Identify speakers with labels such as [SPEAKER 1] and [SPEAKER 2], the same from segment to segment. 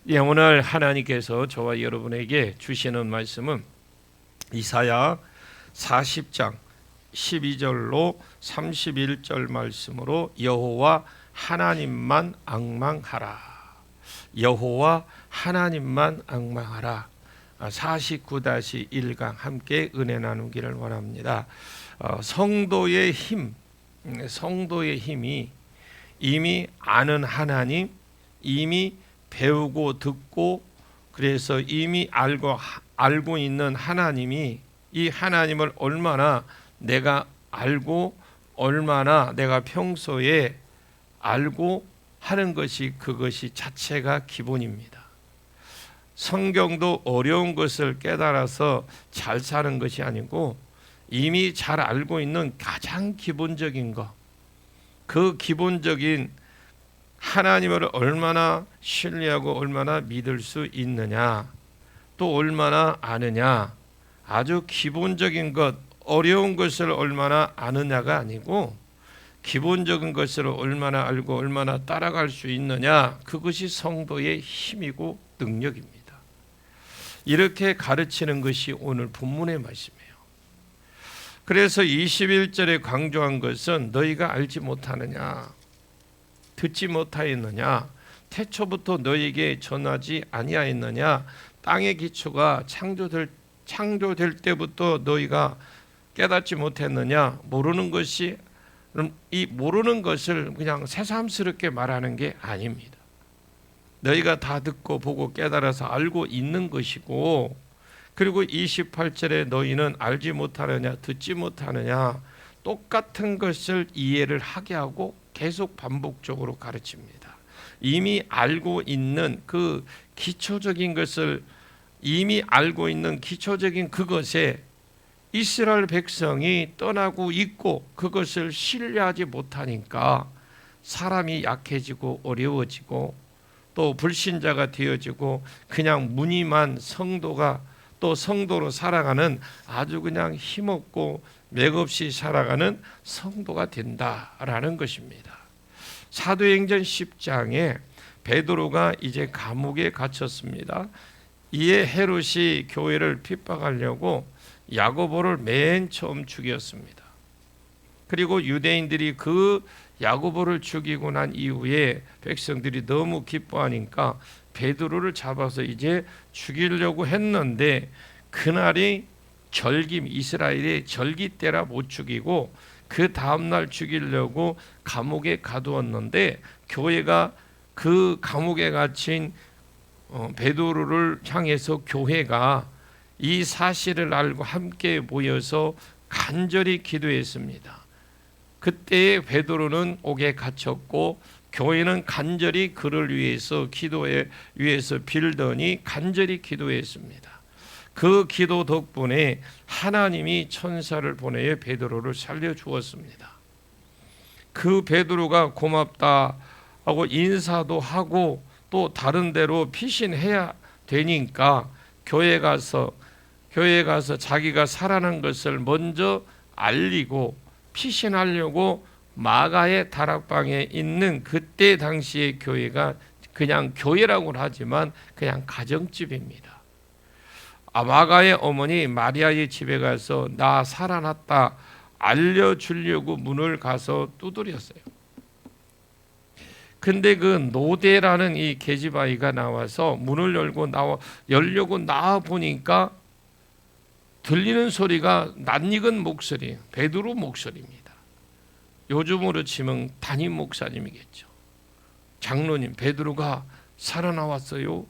[SPEAKER 1] 예, 오늘 하나님께서 저와 여러분에게 주시는 말씀은 이사야 40장 12절로 31절 말씀으로 여호와 하나님만 앙망하라. 여호와 하나님만 앙망하라. 49-1강 함께 은혜 나누기를 원합니다. 성도의 힘이 이미 아는 하나님, 이미 배우고 듣고 그래서 이미 알고 있는 하나님이 이 하나님을 얼마나 내가 알고 얼마나 내가 평소에 알고 하는 것이 그것이 자체가 기본입니다. 성경도 어려운 것을 깨달아서 잘 사는 것이 아니고 이미 잘 알고 있는 가장 기본적인 것, 그 기본적인 하나님을 얼마나 신뢰하고 얼마나 믿을 수 있느냐, 또 얼마나 아느냐, 아주 기본적인 것, 어려운 것을 얼마나 아느냐가 아니고 기본적인 것을 얼마나 알고 얼마나 따라갈 수 있느냐, 그것이 성도의 힘이고 능력입니다. 이렇게 가르치는 것이 오늘 본문의 말씀이에요. 그래서 21절에 강조한 것은 너희가 알지 못하느냐, 듣지 못하였느냐, 태초부터 너에게 전하지 아니하였느냐, 땅의 기초가 창조될 때부터 너희가 깨닫지 못했느냐. 이 모르는 것을 그냥 새삼스럽게 말하는 게 아닙니다. 너희가 다 듣고 보고 깨달아서 알고 있는 것이고, 그리고 28절에 너희는 알지 못하느냐, 듣지 못하느냐, 똑같은 것을 이해를 하게 하고 계속 반복적으로 가르칩니다. 이미 알고 있는 그 기초적인 것을, 이미 알고 있는 기초적인 그것에 이스라엘 백성이 떠나고 있고 그것을 신뢰하지 못하니까 사람이 약해지고 어려워지고 또 불신자가 되어지고 그냥 무늬만 성도가 또 성도로 살아가는 아주 그냥 힘없고 맥없이 살아가는 성도가 된다라는 것입니다. 사도행전 10장에 베드로가 이제 감옥에 갇혔습니다. 이에 헤롯이 교회를 핍박하려고 야고보를 맨 처음 죽였습니다. 그리고 유대인들이 그 야고보를 죽이고 난 이후에 백성들이 너무 기뻐하니까 베드로를 잡아서 이제 죽이려고 했는데 그날이 이스라엘의 절기 때라 못 죽이고 그 다음날 죽이려고 감옥에 가두었는데 교회가 그 감옥에 갇힌 베드로를 향해서 교회가 이 사실을 알고 함께 모여서 간절히 기도했습니다. 그때 베드로는 옥에 갇혔고 교회는 간절히 그를 위해서 위해서 빌더니 간절히 기도했습니다. 그 기도 덕분에 하나님이 천사를 보내어 베드로를 살려주었습니다. 그 베드로가 고맙다 하고 인사도 하고 또 다른 데로 피신해야 되니까 교회 가서 자기가 살아난 것을 먼저 알리고 피신하려고 마가의 다락방에 있는 그때 당시의 교회가 그냥 교회라고는 하지만 그냥 가정집입니다. 마가의 어머니 마리아의 집에 가서 나 살아났다 알려주려고 문을 가서 두드렸어요. 근데 그 노대라는 이 계집아이가 나와서 문을 열려고 나와 보니까 들리는 소리가 낯익은 목소리, 베드로 목소리입니다. 요즘으로 치면 담임 목사님이겠죠. 장로님, 베드로가 살아나왔어요.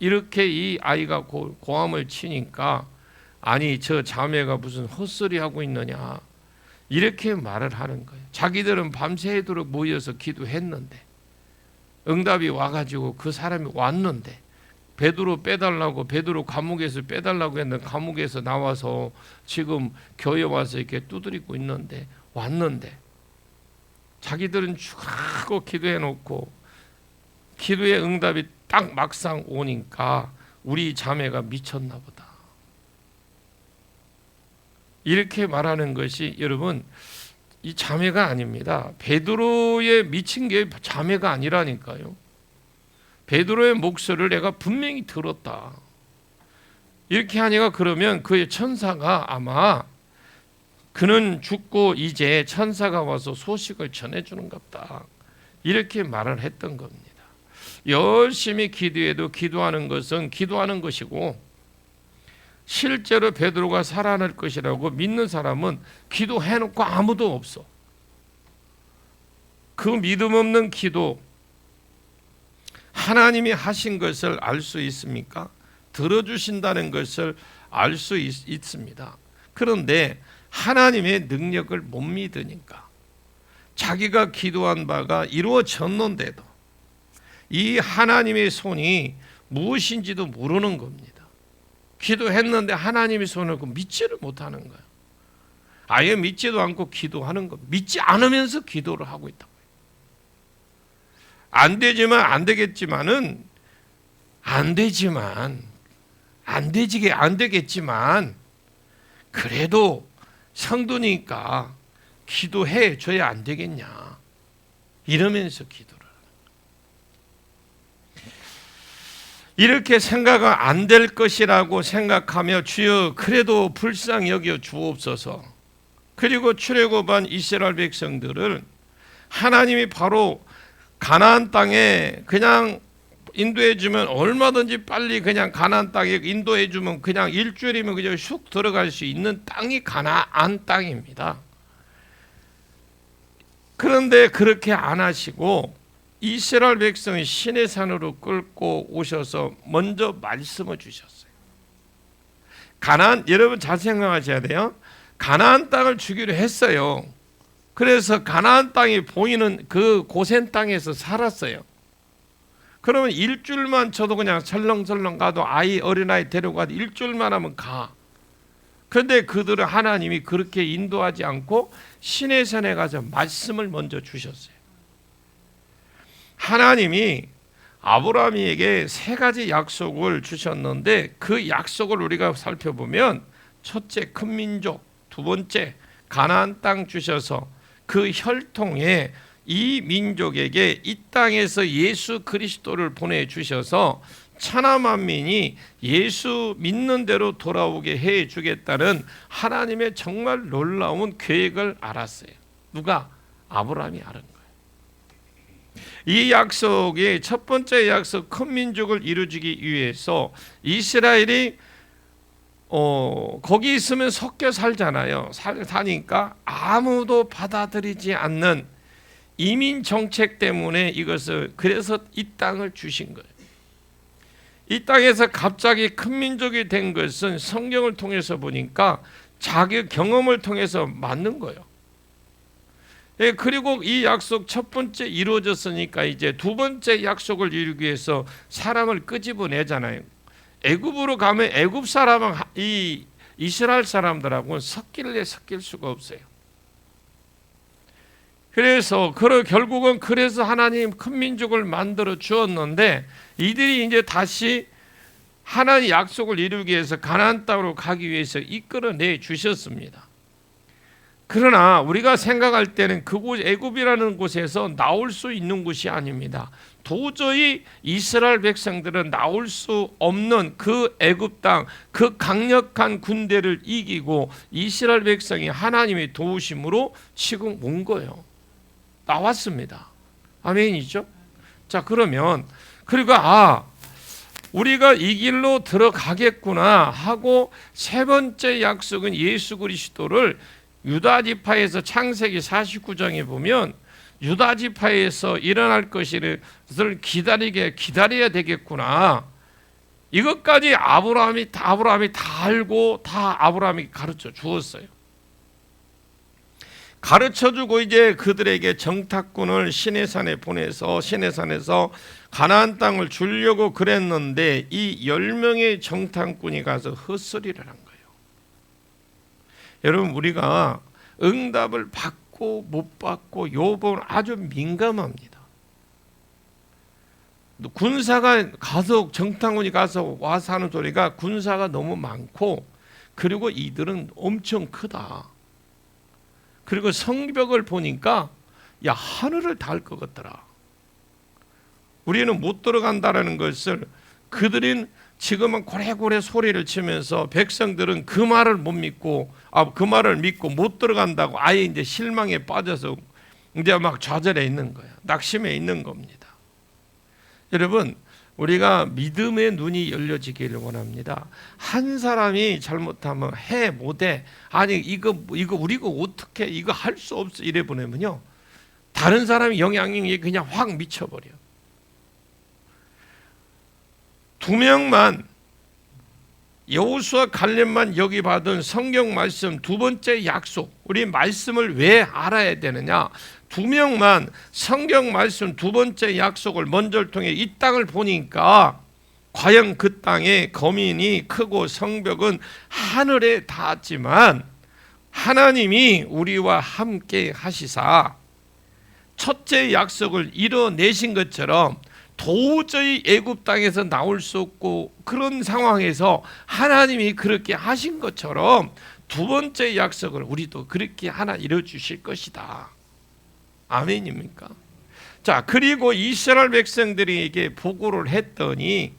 [SPEAKER 1] 이렇게 이 아이가 고함을 치니까 아니 저 자매가 무슨 헛소리 하고 있느냐 이렇게 말을 하는 거예요. 자기들은 밤새도록 모여서 기도했는데 응답이 와가지고 그 사람이 왔는데 베드로 감옥에서 빼달라고 했는데 감옥에서 나와서 지금 교회 와서 이렇게 두드리고 있는데 왔는데 자기들은 쭉 하고 기도해 놓고 기도의 응답이 딱 막상 오니까 우리 자매가 미쳤나 보다. 이렇게 말하는 것이 여러분 이 자매가 아닙니다. 베드로의 미친 게 자매가 아니라니까요. 베드로의 목소리를 내가 분명히 들었다. 이렇게 하니까 그러면 그의 천사가 아마 그는 죽고 이제 천사가 와서 소식을 전해주는갑다. 이렇게 말을 했던 겁니다. 열심히 기도해도 기도하는 것은 기도하는 것이고 실제로 베드로가 살아날 것이라고 믿는 사람은 기도해놓고 아무도 없어. 그 믿음 없는 기도, 하나님이 하신 것을 알 수 있습니까? 들어주신다는 것을 알 수 있습니다. 그런데 하나님의 능력을 못 믿으니까 자기가 기도한 바가 이루어졌는데도 이 하나님의 손이 무엇인지도 모르는 겁니다. 기도했는데 하나님의 손을 믿지를 못하는 거예요. 아예 믿지도 않고 기도하는 거, 믿지 않으면서 기도를 하고 있다고요. 안 되지만 안 되겠지만은 안 되겠지만 그래도 성도니까 기도해 줘야 안 되겠냐 이러면서 기도를 이렇게 생각은 안 될 것이라고 생각하며 주여 그래도 불쌍히 여겨 주옵소서. 그리고 출애굽한 이스라엘 백성들을 하나님이 바로 가나안 땅에 그냥 인도해 주면 얼마든지 빨리 그냥 가나안 땅에 인도해 주면 그냥 일주일이면 그냥 쑥 들어갈 수 있는 땅이 가나안 땅입니다. 그런데 그렇게 안 하시고 이스라엘 백성이 시내 산으로 끌고 오셔서 먼저 말씀을 주셨어요. 가나안, 여러분 잘 생각하셔야 돼요. 가나안 땅을 주기로 했어요. 그래서 가나안 땅이 보이는 그 고센 땅에서 살았어요. 그러면 일주일만 저도 그냥 설렁설렁 가도 어린아이 데려가도 일주일만 하면 가. 그런데 그들은 하나님이 그렇게 인도하지 않고 시내산에 가서 말씀을 먼저 주셨어요. 하나님이 아브라함에게 3가지 약속을 주셨는데 그 약속을 우리가 살펴보면 첫째 큰 민족, 두 번째 가나안 땅 주셔서 그 혈통에 이 민족에게 이 땅에서 예수 그리스도를 보내주셔서 천하 만민이 예수 믿는 대로 돌아오게 해주겠다는 하나님의 정말 놀라운 계획을 알았어요. 누가? 아브라함이 알은 거예요. 이 약속의 첫 번째 약속 큰 민족을 이루기 위해서 이스라엘이 거기 있으면 섞여 살잖아요. 사니까 아무도 받아들이지 않는 이민 정책 때문에 이것을 그래서 이 땅을 주신 거예요. 이 땅에서 갑자기 큰 민족이 된 것은 성경을 통해서 보니까 자기 경험을 통해서 맞는 거예요. 예, 그리고 이 약속 첫 번째 이루어졌으니까 이제 두 번째 약속을 이루기 위해서 사람을 끄집어내잖아요. 애굽으로 가면 애굽 사람은 이 이스라엘 사람들하고는 섞일 수가 없어요. 그래서 결국은 그래서 하나님 큰 민족을 만들어 주었는데 이들이 이제 다시 하나님 약속을 이루기 위해서 가나안 땅으로 가기 위해서 이끌어내 주셨습니다. 그러나 우리가 생각할 때는 그곳 애굽이라는 곳에서 나올 수 있는 곳이 아닙니다. 도저히 이스라엘 백성들은 나올 수 없는 그 애굽 땅, 그 강력한 군대를 이기고 이스라엘 백성이 하나님의 도우심으로 지금 온 거예요. 나왔습니다. 아멘이죠? 자, 그러면 그리고 우리가 이 길로 들어가겠구나 하고 세 번째 약속은 예수 그리스도를 유다 지파에서 창세기 49장에 보면 유다 지파에서 일어날 것을 기다려야 되겠구나. 이것까지 아브라함이 다 알고 다 아브라함이 가르쳐 주었어요. 가르쳐 주고 이제 그들에게 정탐꾼을 시내산에 보내서 시내산에서 가나안 땅을 주려고 그랬는데 이 10명의 정탐꾼이 가서 헛소리를 한 거예요. 여러분 우리가 응답을 받고 못 받고 요번 아주 민감합니다. 군사가 가서 정탐꾼이 가서 와서 하는 소리가 군사가 너무 많고 그리고 이들은 엄청 크다. 그리고 성벽을 보니까 하늘을 닿을 것 같더라. 우리는 못 들어간다라는 것을 그들은 지금은 고래고래 소리를 치면서 백성들은 그 말을 못 믿고 그 말을 믿고 못 들어간다고 아예 이제 실망에 빠져서 이제 막 좌절해 있는 거야. 낙심해 있는 겁니다. 여러분, 우리가 믿음의 눈이 열려지기를 원합니다. 한 사람이 잘못하면 해 못해 아니 이거 우리가 어떻게 이거 할 수 없어 이래 보내면요 다른 사람이 영향력이 그냥 확 미쳐버려. 2명만 여호수아 갈렙만 여기 받은 성경 말씀 두 번째 약속, 우리 말씀을 왜 알아야 되느냐? 2명만 성경 말씀 두 번째 약속을 먼저를 통해 이 땅을 보니까 과연 그 땅에 거민이 크고 성벽은 하늘에 닿았지만 하나님이 우리와 함께 하시사 첫째 약속을 이뤄내신 것처럼 도저히 애굽 땅에서 나올 수 없고 그런 상황에서 하나님이 그렇게 하신 것처럼 두 번째 약속을 우리도 그렇게 하나 이뤄주실 것이다. 아멘입니까? 자, 그리고 이스라엘 백성들에게 보고를 했더니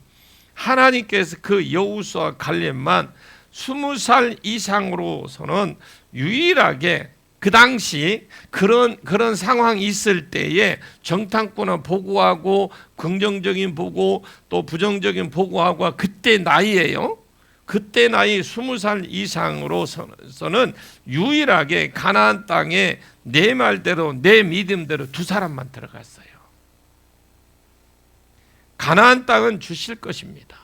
[SPEAKER 1] 하나님께서 그 여호수아 갈렙만 20살 이상으로서는 유일하게 그 당시 그런 상황이 있을 때에 정탐꾼은 보고하고 긍정적인 보고 또 부정적인 보고하고 그때 나이예요. 그때 나이 20살 이상으로서는 유일하게 가나안 땅에 내 말대로 내 믿음대로 2사람만 들어갔어요. 가나안 땅은 주실 것입니다.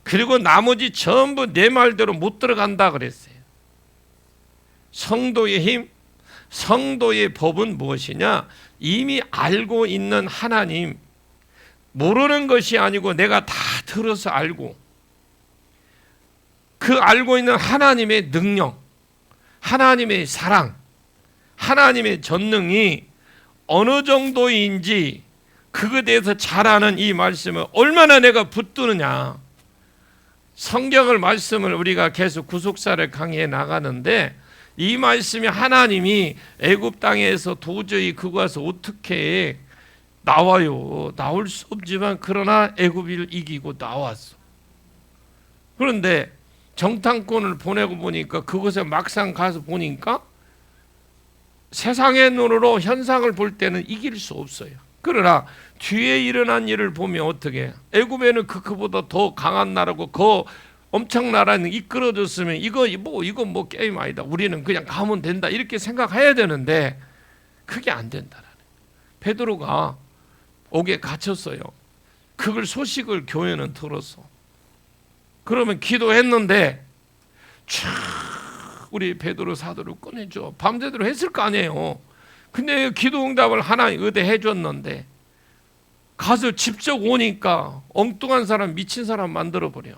[SPEAKER 1] 그리고 나머지 전부 내 말대로 못 들어간다 그랬어요. 성도의 힘, 성도의 법은 무엇이냐? 이미 알고 있는 하나님, 모르는 것이 아니고 내가 다 들어서 알고 그 알고 있는 하나님의 능력, 하나님의 사랑, 하나님의 전능이 어느 정도인지 그것에 대해서 잘 아는 이 말씀을 얼마나 내가 붙드느냐. 성경을 말씀을 우리가 계속 구속사를 강의해 나가는데 이 말씀이 하나님이 애굽 땅에서 도저히 그곳에서 어떻게 나와요. 나올 수 없지만 그러나 애굽을 이기고 나왔어. 그런데 정탐꾼을 보내고 보니까 그곳에 막상 가서 보니까 세상의 눈으로 현상을 볼 때는 이길 수 없어요. 그러나 뒤에 일어난 일을 보면 어떻게 애굽에는 그보다 더 강한 나라고 그 엄청 나라는 이끌어줬으면 이거 뭐 게임 아니다. 우리는 그냥 가면 된다. 이렇게 생각해야 되는데 그게 안 된다라는. 베드로가 옥에 갇혔어요. 그걸 소식을 교회는 들었어. 그러면 기도했는데 촥 우리 베드로 사도를 꺼내줘. 밤새도록 했을 거 아니에요. 근데 기도 응답을 하나님 의대해 줬는데 가서 직접 오니까 엉뚱한 사람 미친 사람 만들어버려.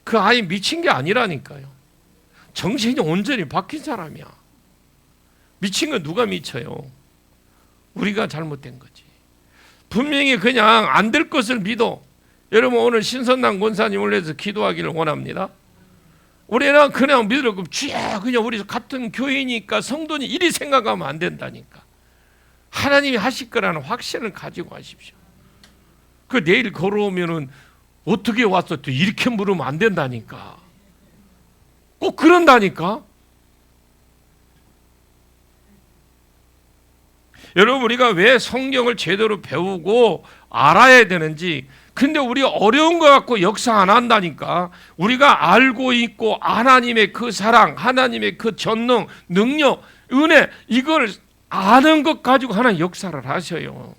[SPEAKER 1] 그 아이 미친 게 아니라니까요. 정신이 온전히 바뀐 사람이야. 미친 건 누가 미쳐요? 우리가 잘못된 거지. 분명히 그냥 안 될 것을 믿어. 여러분 오늘 신선남 권사님을 위해서 기도하기를 원합니다. 우리는 그냥 믿으라고 그냥 우리 같은 교회니까 성도니 이리 생각하면 안 된다니까. 하나님이 하실 거라는 확신을 가지고 하십시오. 그 내일 걸어오면은 어떻게 왔어? 또 이렇게 물으면 안 된다니까. 꼭 그런다니까. 여러분 우리가 왜 성경을 제대로 배우고 알아야 되는지, 근데 우리 어려운 거 갖고 역사 안 한다니까. 우리가 알고 있고 하나님의 그 사랑, 하나님의 그 전능, 능력, 은혜, 이걸 아는 것 가지고 하나님 역사를 하셔요.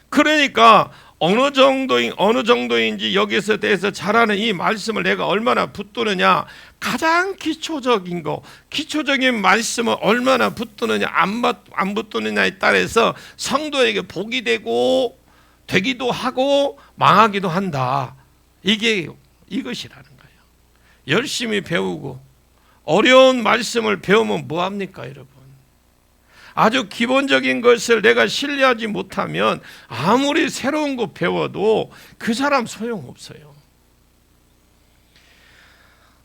[SPEAKER 1] 그러니까 어느 정도인지 여기서 대해서 잘 아는 이 말씀을 내가 얼마나 붙드느냐. 가장 기초적인 거, 기초적인 말씀을 얼마나 붙드느냐 안 붙드느냐에 따라서 성도에게 복이 되기도 하고 망하기도 한다. 이것이라는 거예요. 열심히 배우고 어려운 말씀을 배우면 뭐합니까 여러분? 아주 기본적인 것을 내가 신뢰하지 못하면 아무리 새로운 거 배워도 그 사람 소용없어요.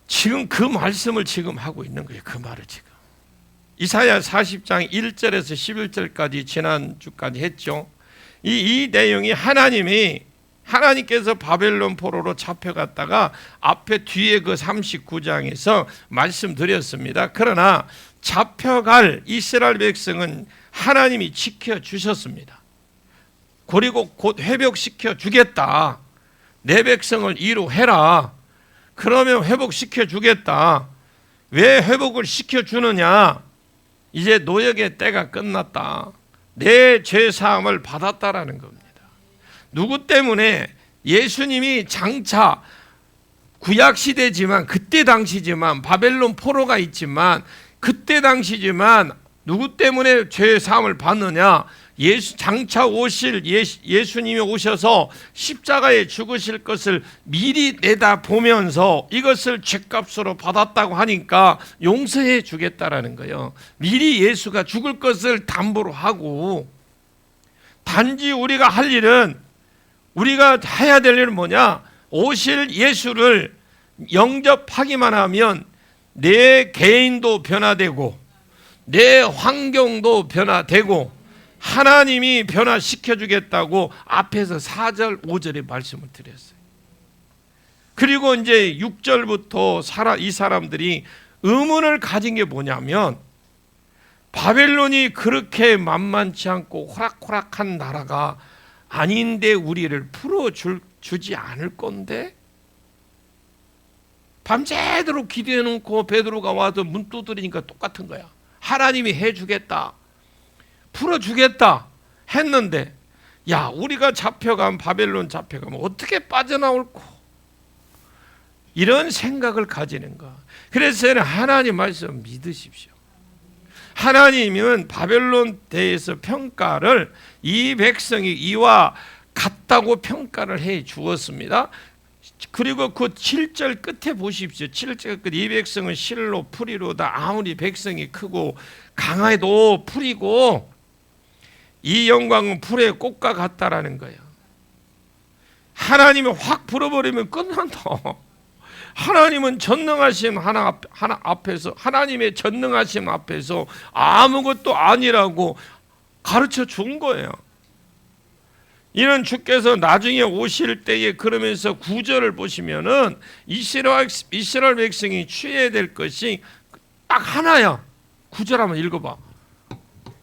[SPEAKER 1] 지금 그 말씀을 지금 하고 있는 거예요. 그 말을 지금. 이사야 40장 1절에서 11절까지 지난주까지 했죠. 이 내용이 하나님께서 바벨론 포로로 잡혀갔다가 앞에 뒤에 그 39장에서 말씀드렸습니다. 그러나 잡혀갈 이스라엘 백성은 하나님이 지켜주셨습니다. 그리고 곧 회복시켜 주겠다. 내 백성을 이루해라. 그러면 회복시켜 주겠다. 왜 회복을 시켜주느냐? 이제 노역의 때가 끝났다. 내 죄사함을 받았다라는 겁니다. 누구 때문에? 예수님이 장차 구약시대지만 그때 당시지만 바벨론 포로가 있지만 그때 당시지만 누구 때문에 죄사함을 받느냐? 장차 오실 예수님이 오셔서 십자가에 죽으실 것을 미리 내다보면서 이것을 죄값으로 받았다고 하니까 용서해 주겠다라는 거예요. 미리 예수가 죽을 것을 담보로 하고, 단지 우리가 할 일은, 우리가 해야 될 일은 뭐냐? 오실 예수를 영접하기만 하면 내 개인도 변화되고 내 환경도 변화되고 하나님이 변화시켜주겠다고 앞에서 4절 5절에 말씀을 드렸어요. 그리고 이제 6절부터 이 사람들이 의문을 가진 게 뭐냐면, 바벨론이 그렇게 만만치 않고 호락호락한 나라가 아닌데 우리를 풀어주지 않을 건데? 밤새도록 기도해놓고 베드로가 와서 문 두드리니까 똑같은 거야. 하나님이 해주겠다, 풀어주겠다 했는데, 야, 우리가 바벨론 잡혀가면 어떻게 빠져나올까? 이런 생각을 가지는가. 그래서 하나님 말씀 믿으십시오. 하나님은 바벨론 대해서 평가를 이 백성이 이와 같다고 평가를 해 주었습니다. 그리고 그 7절 끝에 보십시오. 7절 끝, 이 백성은 실로 풀이로다. 아무리 백성이 크고 강해도 풀이고 이 영광은 풀의 꽃과 같다라는 거예요. 하나님이 확 불어버리면 끝난다. 하나님은 전능하심 하나 앞에서, 하나님의 전능하심 앞에서 아무것도 아니라고 가르쳐 준 거예요. 이는 주께서 나중에 오실 때에, 그러면서 9절을 보시면은 이스라엘 백성이 취해야 될 것이 딱 하나야. 9절 한번 읽어봐.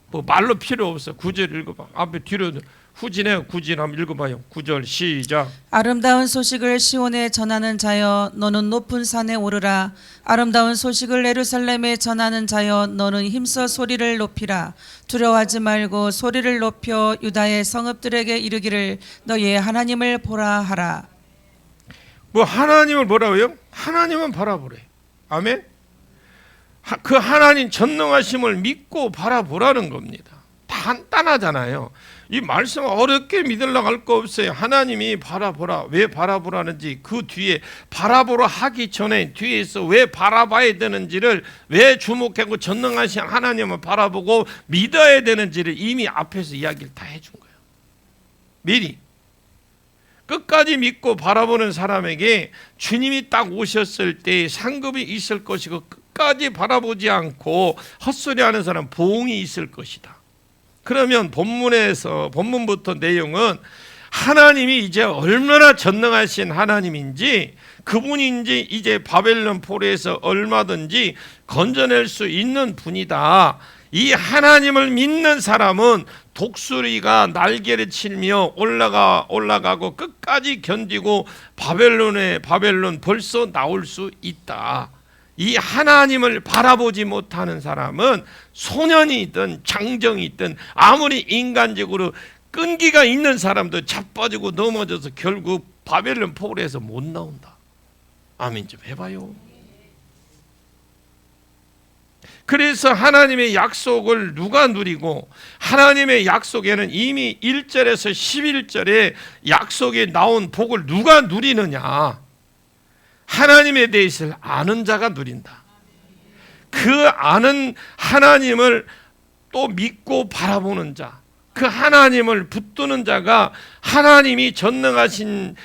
[SPEAKER 1] 뭐 말로 필요 없어. 9절 읽어봐. 앞에 뒤로 후진해요. 9절 한번 읽어봐요. 9절 시작.
[SPEAKER 2] 아름다운 소식을 시온에 전하는 자여, 너는 높은 산에 오르라. 아름다운 소식을 예루살렘에 전하는 자여, 너는 힘써 소리를 높이라. 두려워하지 말고 소리를 높여 유다의 성읍들에게 이르기를 너희의 하나님을 보라 하라.
[SPEAKER 1] 뭐 하나님을 뭐라고요? 하나님은 바라보래. 아멘. 그 하나님 전능하심을 믿고 바라보라는 겁니다. 간단하잖아요. 이 말씀 어렵게 믿으려고 할 거 없어요. 하나님이 바라보라. 왜 바라보라는지, 그 뒤에 바라보라 하기 전에 뒤에서 왜 바라봐야 되는지를, 왜 주목하고 전능하신 하나님을 바라보고 믿어야 되는지를 이미 앞에서 이야기를 다 해준 거예요. 미리. 끝까지 믿고 바라보는 사람에게 주님이 딱 오셨을 때 상급이 있을 것이고, 끝까지 바라보지 않고 헛소리하는 사람 보응이 있을 것이다. 그러면 본문부터 내용은 하나님이 이제 얼마나 전능하신 하나님인지, 그분인지 이제 바벨론 포로에서 얼마든지 건져낼 수 있는 분이다. 이 하나님을 믿는 사람은 독수리가 날개를 치며 올라가고 끝까지 견디고 바벨론 벌써 나올 수 있다. 이 하나님을 바라보지 못하는 사람은 소년이든 장정이든 아무리 인간적으로 끈기가 있는 사람도 자빠지고 넘어져서 결국 바벨론 포로에서 못 나온다. 아멘 좀 해봐요. 그래서 하나님의 약속을 누가 누리고, 하나님의 약속에는 이미 1절에서 11절에 약속에 나온 복을 누가 누리느냐? 하나님에 대해서 아는 자가 누린다. 그 아는 하나님을 또 믿고 바라보는 자, 그 하나님을 붙드는 자가, 하나님이 전능하신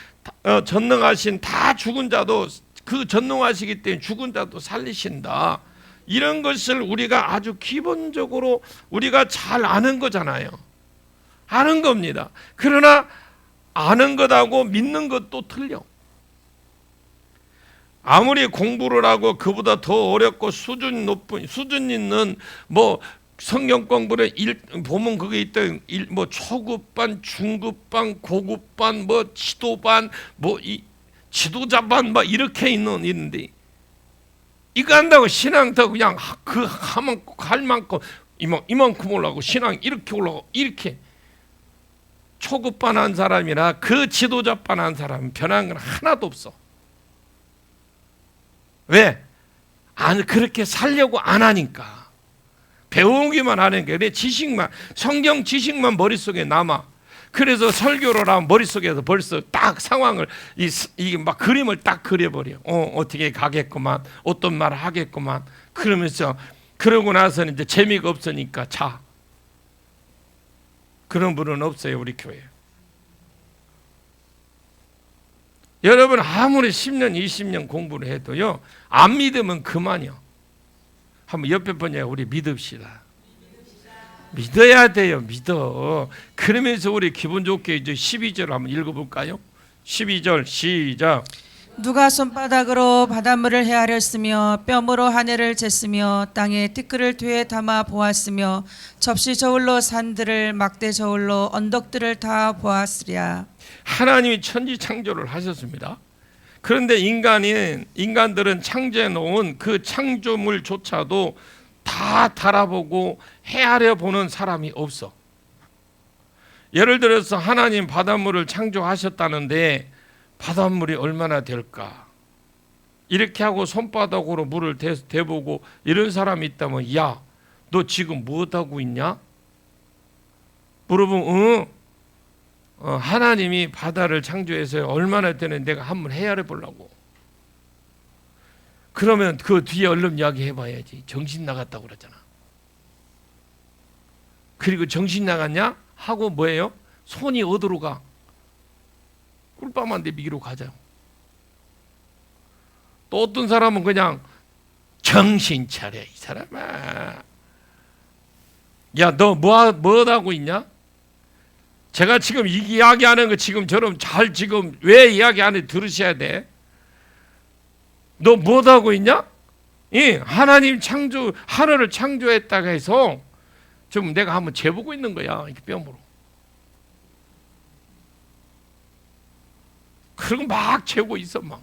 [SPEAKER 1] 다 죽은 자도, 그 전능하시기 때문에 죽은 자도 살리신다. 이런 것을 우리가 아주 기본적으로 우리가 잘 아는 거잖아요. 아는 겁니다. 그러나 아는 것하고 믿는 것도 틀려. 아무리 공부를 하고 그보다 더 어렵고 수준 있는 뭐 성경 공부를 보면 그게 있던 뭐 초급반, 중급반, 고급반, 뭐 지도반, 뭐 이 지도자반 막 이렇게 있는데 이거 한다고 신앙 더 그냥 그 하면 할 만큼 이만큼 올라가고 신앙 이렇게 올라가고 이렇게 초급반 한 사람이나 그 지도자반 한 사람은 변한 건 하나도 없어. 왜? 그렇게 살려고 안 하니까. 배우기만 하니까. 내 지식만, 성경 지식만 머릿속에 남아. 그래서 설교를 하면 머릿속에서 벌써 딱 상황을 이게 막 그림을 딱 그려버려. 어떻게 가겠구만, 어떤 말을 하겠구만. 그러면서 그러고 나서는 이제 재미가 없으니까 자. 그런 분은 없어요, 우리 교회에. 여러분 아무리 10년 20년 공부를 해도요 안 믿으면 그만이요. 한번 옆에 분야 우리 믿읍시다. 믿어야 돼요. 믿어. 그러면서 우리 기분 좋게 이제 12절 한번 읽어볼까요? 12절 시작.
[SPEAKER 2] 누가 손바닥으로 바닷물을 헤아렸으며 뼘으로 하늘을 쟀으며 땅에 티끌을 뒤에 담아 보았으며 접시 저울로 산들을 막대 저울로 언덕들을 다 보았으랴.
[SPEAKER 1] 하나님이 천지 창조를 하셨습니다. 그런데 인간들은 창조해 놓은 그 창조물조차도 다 달아보고 헤아려 보는 사람이 없어. 예를 들어서 하나님 바닷물을 창조하셨다는데 바닷물이 얼마나 될까? 이렇게 하고 손바닥으로 물을 대보고 이런 사람이 있다면 야, 너 지금 무엇하고 있냐? 물어보면 하나님이 바다를 창조해서 얼마나 되는데 내가 한번 헤아려 보려고. 그러면 그 뒤에 얼른 이야기 해봐야지. 정신 나갔다고 그러잖아. 그리고 정신 나갔냐? 하고 뭐예요? 손이 어디로 가? 꿀밤한테 미기로 가자. 또 어떤 사람은 그냥 정신 차려 이 사람아. 야, 너 뭐하고 있냐? 제가 지금 이 이야기하는 거 지금처럼 잘 지금 왜 이야기하는지 들으셔야 돼. 너 뭐하고 있냐? 하나님 하늘을 창조했다고 해서 지금 내가 한번 재보고 있는 거야. 이렇게 뺨으로. 그리고 막 재고 있어 막.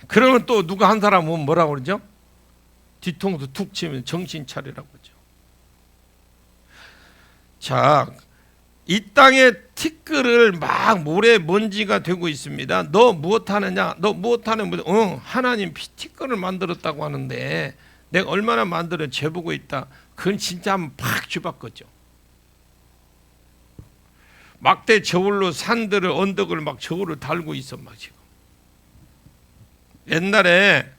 [SPEAKER 1] 그러면 또 누가 한 사람은 뭐라고 그러죠? 뒤통수 툭 치면 정신 차리라고 그러죠. 자, 이 땅에 티끌을 막 모래 먼지가 되고 있습니다. 너 무엇하느냐? 너 무엇하는 분? 하나님 티끌을 만들었다고 하는데 내가 얼마나 만들어 재보고 있다. 그건 진짜 한번 팍 쥐바꿨죠. 막대 저울로 산들을 언덕을 막 저울을 달고 있어 막 지금. 옛날에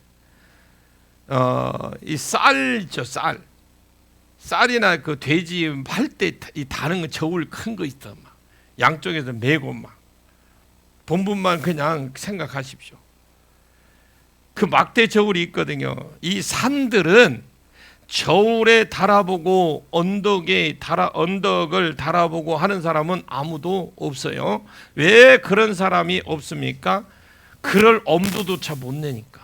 [SPEAKER 1] 이 쌀이죠, 쌀이나 그 돼지 할 때 이 다른 거 저울 큰 거 있어 막 양쪽에서 메고 막 본분만 그냥 생각하십시오. 그 막대 저울이 있거든요. 이 산들은 저울에 달아보고 언덕을 달아보고 하는 사람은 아무도 없어요. 왜 그런 사람이 없습니까? 그럴 엄두조차 못 내니까.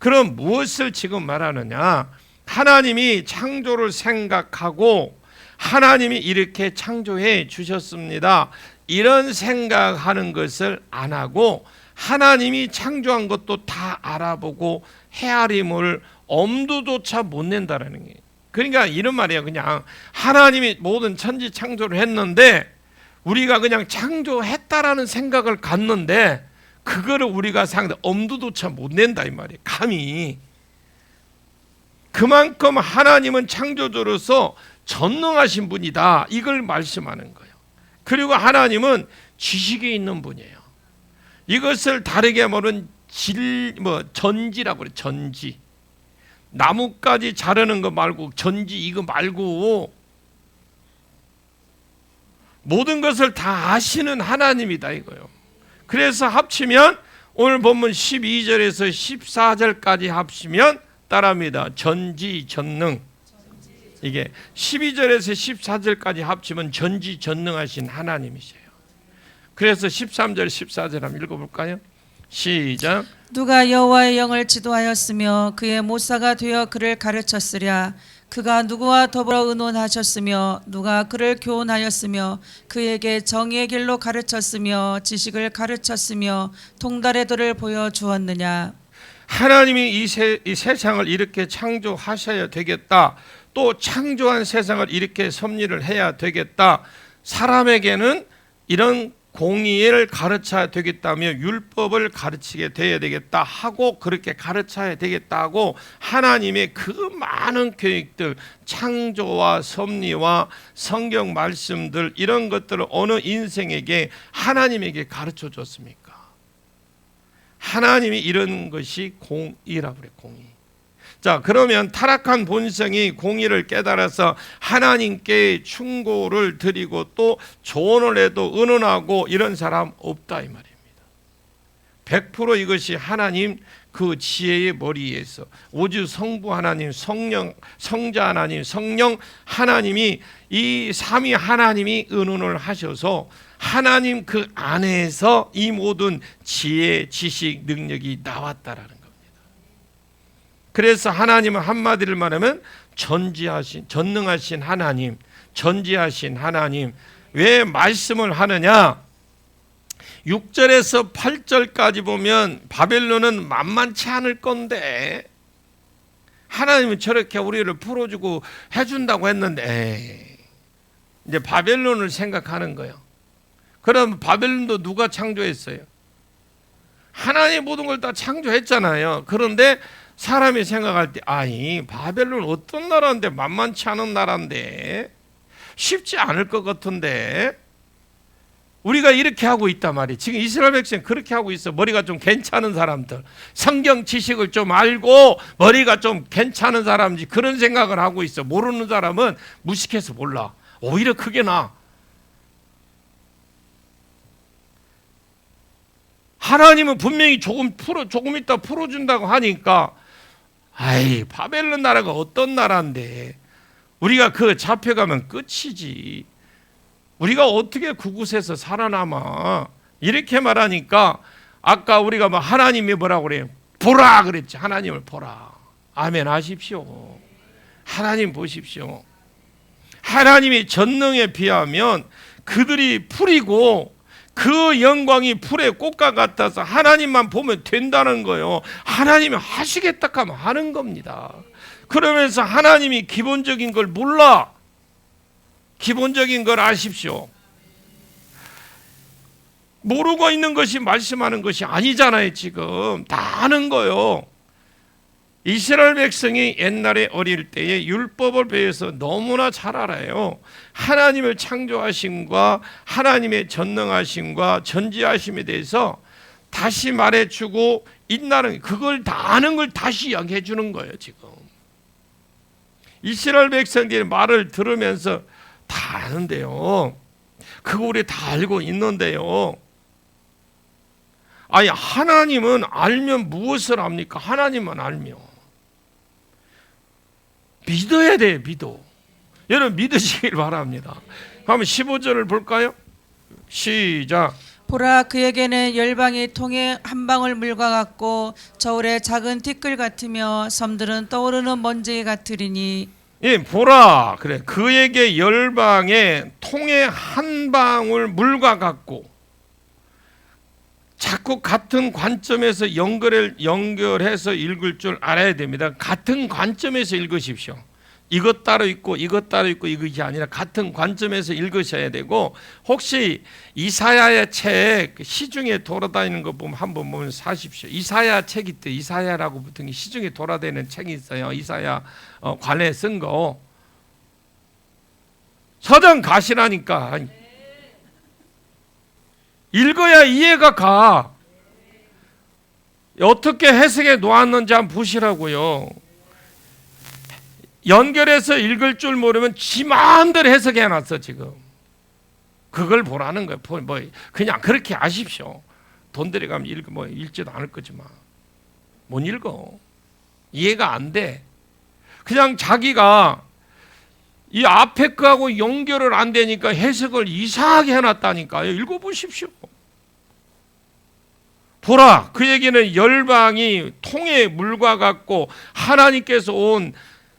[SPEAKER 1] 그럼 무엇을 지금 말하느냐? 하나님이 창조를 생각하고 하나님이 이렇게 창조해 주셨습니다. 이런 생각하는 것을 안 하고 하나님이 창조한 것도 다 알아보고 헤아림을 엄두조차 못 낸다라는 게. 그러니까 이런 말이에요. 그냥 하나님이 모든 천지 창조를 했는데 우리가 그냥 창조했다라는 생각을 갖는데 그거를 우리가 상대 엄두조차 못 낸다 이 말이에요. 감히. 그만큼 하나님은 창조주로서 전능하신 분이다. 이걸 말씀하는 거예요. 그리고 하나님은 지식이 있는 분이에요. 이것을 다르게 말하면 전지라고 그래요. 전지. 나뭇가지 자르는 거 말고 전지 이거 말고 모든 것을 다 아시는 하나님이다 이거요. 그래서 합치면 오늘 본문 12절에서 14절까지 합치면 따라합니다. 전지전능. 이게 12절에서 14절까지 합치면 전지전능하신 하나님이세요. 그래서 13절 14절 한번 읽어볼까요? 시작.
[SPEAKER 2] 누가 여호와의 영을 지도하였으며 그의 모사가 되어 그를 가르쳤으랴. 그가 누구와 더불어 의논하셨으며 누가 그를 교훈하였으며 그에게 정의의 길로 가르쳤으며 지식을 가르쳤으며 통달의 도를 보여주었느냐.
[SPEAKER 1] 하나님이 이 세상을 이렇게 창조하셔야 되겠다. 또 창조한 세상을 이렇게 섭리를 해야 되겠다. 사람에게는 이런 공의를 가르쳐야 되겠다며 율법을 가르치게 돼야 되겠다 하고 그렇게 가르쳐야 되겠다 하고 하나님의 그 많은 계획들, 창조와 섭리와 성경 말씀들 이런 것들을 어느 인생에게 하나님에게 가르쳐 줬습니까? 하나님이 이런 것이 공의라고 그래요. 공의. 자, 그러면 타락한 본성이 공의를 깨달아서 하나님께 충고를 드리고 또 조언을 해도 의논하고 이런 사람 없다 이 말입니다. 100% 이것이 하나님 그 지혜의 머리에서 오직 성부 하나님, 성령, 성자 하나님, 성령 하나님이 이 삼위 하나님이 의논을 하셔서 하나님 그 안에서 이 모든 지혜, 지식, 능력이 나왔다라는 겁니다. 그래서 하나님은 한마디를 말하면 전지하신, 전능하신 하나님, 전지하신 하나님. 왜 말씀을 하느냐? 6절에서 8절까지 보면 바벨론은 만만치 않을 건데 하나님은 저렇게 우리를 풀어주고 해준다고 했는데 이제 바벨론을 생각하는 거예요. 그럼 바벨론도 누가 창조했어요? 하나님 모든 걸 다 창조했잖아요. 그런데 사람이 생각할 때 아니 바벨론 어떤 나라인데 만만치 않은 나라인데 쉽지 않을 것 같은데 우리가 이렇게 하고 있단 말이에요. 지금 이스라엘 백성 그렇게 하고 있어. 머리가 좀 괜찮은 사람들, 성경 지식을 좀 알고 머리가 좀 괜찮은 사람인지 그런 생각을 하고 있어. 모르는 사람은 무식해서 몰라. 오히려 그게 나아. 하나님은 분명히 조금 있다 풀어준다고 하니까 아이 바벨론 나라가 어떤 나라인데 우리가 그 잡혀가면 끝이지. 우리가 어떻게 그곳에서 살아남아? 이렇게 말하니까 아까 우리가 뭐 하나님이 뭐라고 그래요? 보라 그랬지. 하나님을 보라. 아멘 하십시오. 하나님 보십시오. 하나님이 전능에 비하면 그들이 풀이고 그 영광이 풀의 꽃과 같아서 하나님만 보면 된다는 거예요. 하나님이 하시겠다 하면 하는 겁니다. 그러면서 하나님이 기본적인 걸 몰라. 기본적인 걸 아십시오. 모르고 있는 것이 말씀하는 것이 아니잖아요. 지금 다 아는 거예요. 이스라엘 백성이 옛날에 어릴 때에 율법을 배워서 너무나 잘 알아요. 하나님을 창조하심과 하나님의 전능하심과 전지하심에 대해서 다시 말해주고 있다는 그걸 다 아는 걸 다시 이야기해 주는 거예요. 지금 이스라엘 백성들의 말을 들으면서 다 아는데요. 그거 우리 다 알고 있는데요. 아니 하나님은 알면 무엇을 합니까? 하나님만 알면 믿어야 돼요. 믿어. 여러분 믿으시길 바랍니다. 한번 15절을 볼까요? 시작.
[SPEAKER 2] 보라 그에게는 열방이 통에 한 방울 물과 같고 저울의 작은 티끌 같으며 섬들은 떠오르는 먼지 같으리니.
[SPEAKER 1] 예, 보라 그래 그에게 열방에 통에 한 방울 물과 같고 자꾸 같은 관점에서 연결해서 읽을 줄 알아야 됩니다. 같은 관점에서 읽으십시오. 이것 따로 있고 이것 따로 있고 이것이 아니라 같은 관점에서 읽으셔야 되고 혹시 이사야의 책 시중에 돌아다니는 거 보면 한번 보면 사십시오. 이사야 책이 있대. 이사야라고 붙은 시중에 돌아다니는 책이 있어요. 이사야 관에 쓴 거. 서당 가시라니까. 읽어야 이해가 가. 어떻게 해석해 놓았는지 한번 보시라고요. 연결해서 읽을 줄 모르면 지 마음대로 해석해 놨어 지금. 그걸 보라는 거예요. 그냥 그렇게 아십시오. 돈 들여가면 읽지도 않을 거지만 못 읽어. 이해가 안 돼. 그냥 자기가 이 앞에 거하고 연결을 안 되니까 해석을 이상하게 해놨다니까요. 읽어보십시오. 보라, 그 얘기는 열방이 통의 물과 같고 하나님께서 온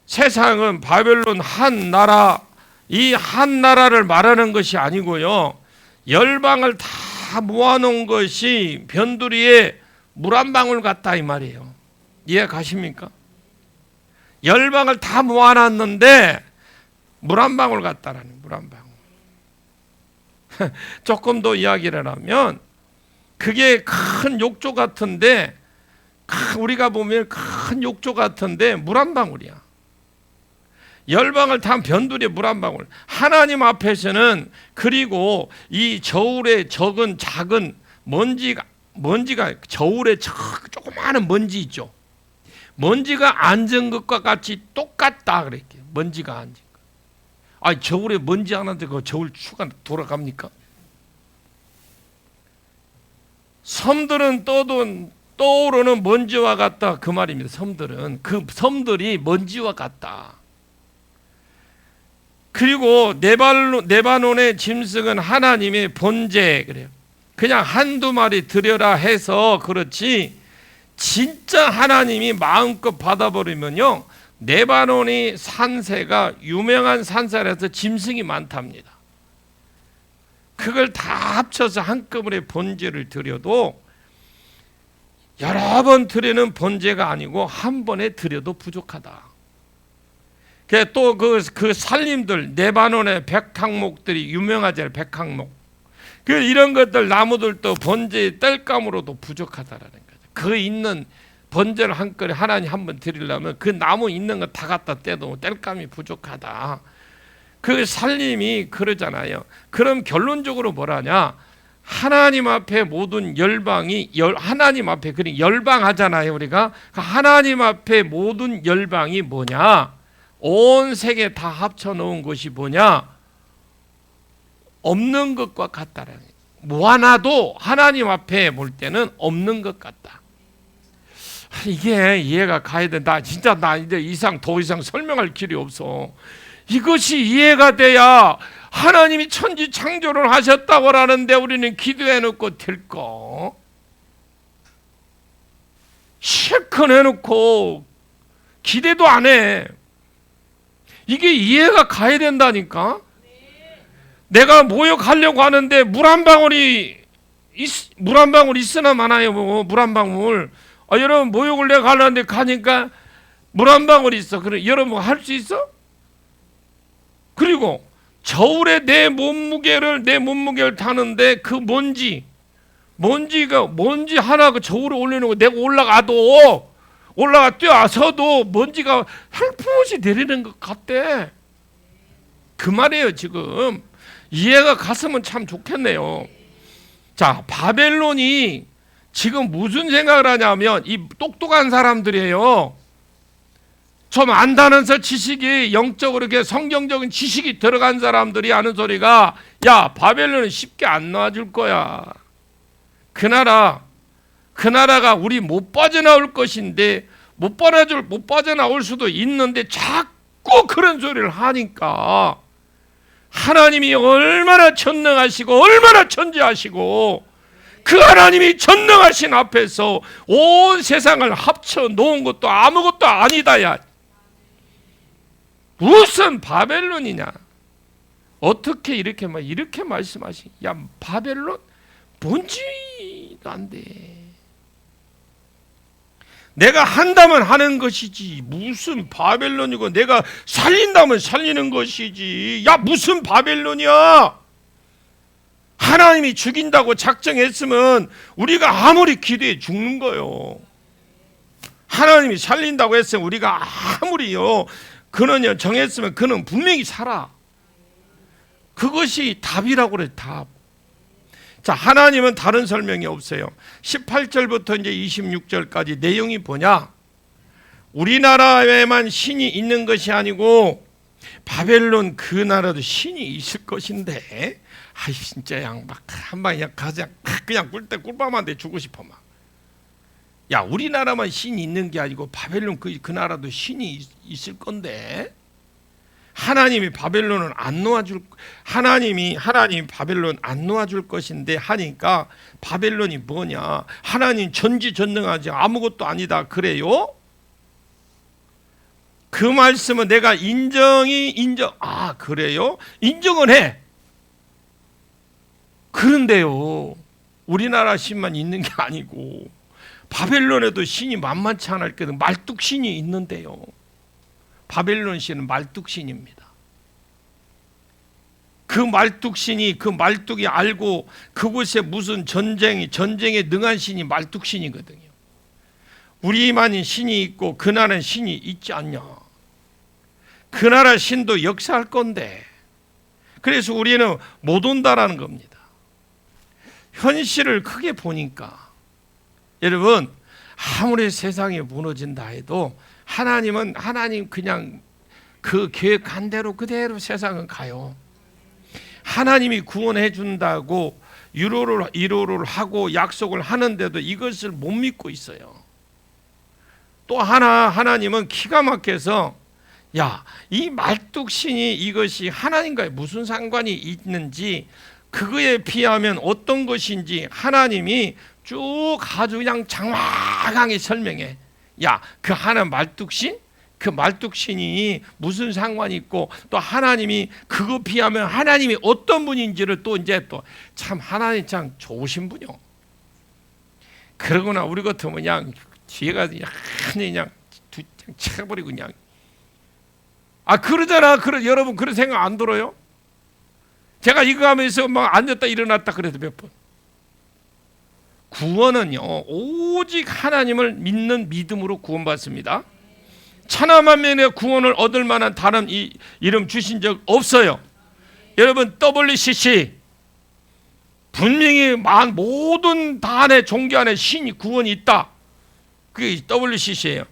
[SPEAKER 1] 세상은 바벨론 한 나라, 이 한 나라를 말하는 것이 아니고요. 열방을 다 모아놓은 것이 변두리에 물 한 방울 같다 이 말이에요. 이해 가십니까? 열방을 다 모아놨는데 물 한 방울 같다라는, 물 한 방울. 조금 더 이야기를 하면 그게 큰 욕조 같은데, 우리가 보면 큰 욕조 같은데 물 한 방울이야. 열방을 다 변두리에 물 한 방울. 하나님 앞에서는, 그리고 이 저울에 적은 작은 먼지가 저울에 조그마한 먼지 있죠. 먼지가 앉은 것과 같이 똑같다 그랬게. 먼지가 앉은 것. 아, 저울에 먼지 하나인데 그 저울 추가 돌아갑니까? 섬들은 떠오르는 먼지와 같다 그 말입니다. 섬들은 그 섬들이 먼지와 같다. 그리고 네바논의 짐승은 하나님의 번제 그래요. 그냥 한두 마리 드려라 해서 그렇지, 진짜 하나님이 마음껏 받아버리면요, 네바논이 산새가 유명한 산새라서 짐승이 많답니다. 그걸 다 합쳐서 한꺼번에 번제를 드려도 여러 번 드리는 번제가 아니고 한 번에 드려도 부족하다. 또 그 산림들, 네바논의 백항목들이 유명하잖아요. 백항목. 이런 것들, 나무들도 번제 땔감으로도 부족하다라는 거죠. 그 있는 번제를 한 건에 하나님 한 번 드리려면 그 나무 있는 거 다 갖다 떼도 땔감이 부족하다. 그 살림이 그러잖아요. 그럼 결론적으로 뭐라냐? 하나님 앞에 모든 열방이 하나님 앞에, 그러니까 열방하잖아요. 우리가 하나님 앞에 모든 열방이 뭐냐? 온 세계 다 합쳐 놓은 것이 뭐냐? 없는 것과 같다라는 거예요. 뭐 하나도 하나님 앞에 볼 때는 없는 것 같다. 이게 이해가 가야 된다. 진짜 나 이제 더 이상 설명할 길이 없어. 이것이 이해가 돼야 하나님이 천지 창조를 하셨다고 하는데 우리는 기도해놓고 될까? 실컷 해놓고 기대도 안 해. 이게 이해가 가야 된다니까. 내가 모욕하려고 하는데 물 한 방울이 있으나 마나요. 물 한 방울. 여러분, 모욕을 내가 하려는데 가니까 물 한 방울이 있어. 그래, 여러분 할 수 있어? 그리고 저울에 내 몸무게를 타는데 그 먼지 하나 그 저울에 올려놓고 내가 뛰어와서도 먼지가 살포시 내리는 것 같대. 그 말이에요. 지금 이해가 갔으면 참 좋겠네요. 자, 바벨론이 지금 무슨 생각을 하냐면, 이 똑똑한 사람들이에요. 좀 안다는 지식이, 영적으로 이렇게 성경적인 지식이 들어간 사람들이 하는 소리가, 야, 바벨론은 쉽게 안 놔줄 거야. 그 나라가 우리 못 빠져나올 것인데, 못 빠져나올 수도 있는데 자꾸 그런 소리를 하니까, 하나님이 얼마나 전능하시고 얼마나 천지하시고, 그 하나님이 전능하신 앞에서 온 세상을 합쳐 놓은 것도 아무것도 아니다야. 무슨 바벨론이냐? 어떻게 이렇게 말씀하시? 야, 바벨론 뭔지도 안 돼. 내가 한다면 하는 것이지 무슨 바벨론이고, 내가 살린다면 살리는 것이지. 야, 무슨 바벨론이야? 하나님이 죽인다고 작정했으면 우리가 아무리 기도해 죽는 거요. 하나님이 살린다고 했으면 우리가 아무리요 그는 정했으면 그는 분명히 살아. 그것이 답이라고 그래. 답. 자, 하나님은 다른 설명이 없어요. 18절부터 이제 26절까지 내용이 뭐냐? 우리나라에만 신이 있는 것이 아니고 바벨론 그 나라도 신이 있을 것인데, 아이 진짜 양막 한방 그냥 가자 그냥 꿀때 꿀밤한테 주고 싶어 막. 야 우리나라만 신이 있는 게 아니고 바벨론 그 나라도 신이 있을 건데 하나님이 바벨론은 안 놓아줄 하나님 바벨론 안 놓아줄 것인데 하니까 바벨론이 뭐냐 하나님 전지전능하지 아무것도 아니다 그래요? 그 말씀은 내가 인정 그래요? 인정은 해. 그런데요 우리나라 신만 있는 게 아니고 바벨론에도 신이 만만치 않을 거든 말뚝신이 있는데요. 바벨론 신은 말뚝신입니다. 그 말뚝신이 그 말뚝이 알고 그곳에 무슨 전쟁에 능한 신이 말뚝신이거든요. 우리만이 신이 있고 그 나라는 신이 있지 않냐. 그 나라 신도 역사할 건데 그래서 우리는 못 온다라는 겁니다. 현실을 크게 보니까 여러분 아무리 세상이 무너진다 해도 하나님 그냥 그 계획한 대로 그대로 세상은 가요. 하나님이 구원해 준다고 위로를 하고 약속을 하는데도 이것을 못 믿고 있어요. 또 하나님은 기가 막혀서 야, 이 말뚝신이 이것이 하나님과 무슨 상관이 있는지 그거에 비하면 어떤 것인지 하나님이 쭉 아주 그냥 장황하게 설명해. 야, 그 하나 말뚝신? 그 말뚝신이 무슨 상관이 있고 또 하나님이 그거 비하면 하나님이 어떤 분인지를 또 이제 또 참 하나님 참 좋으신 분이요. 그러거나 우리 같으면 그냥 뒤에가 그냥 쳐버리고 그냥 그러잖아. 여러분 그런 생각 안 들어요? 제가 이거 하면서 막 앉았다 일어났다 그래도 몇 번. 구원은요 오직 하나님을 믿는 믿음으로 구원받습니다. 천하만민의 구원을 얻을 만한 다른 이름 주신 적 없어요. 여러분 WCC 분명히 모든 단의 종교 안에 신이 구원이 있다. 그게 WCC예요.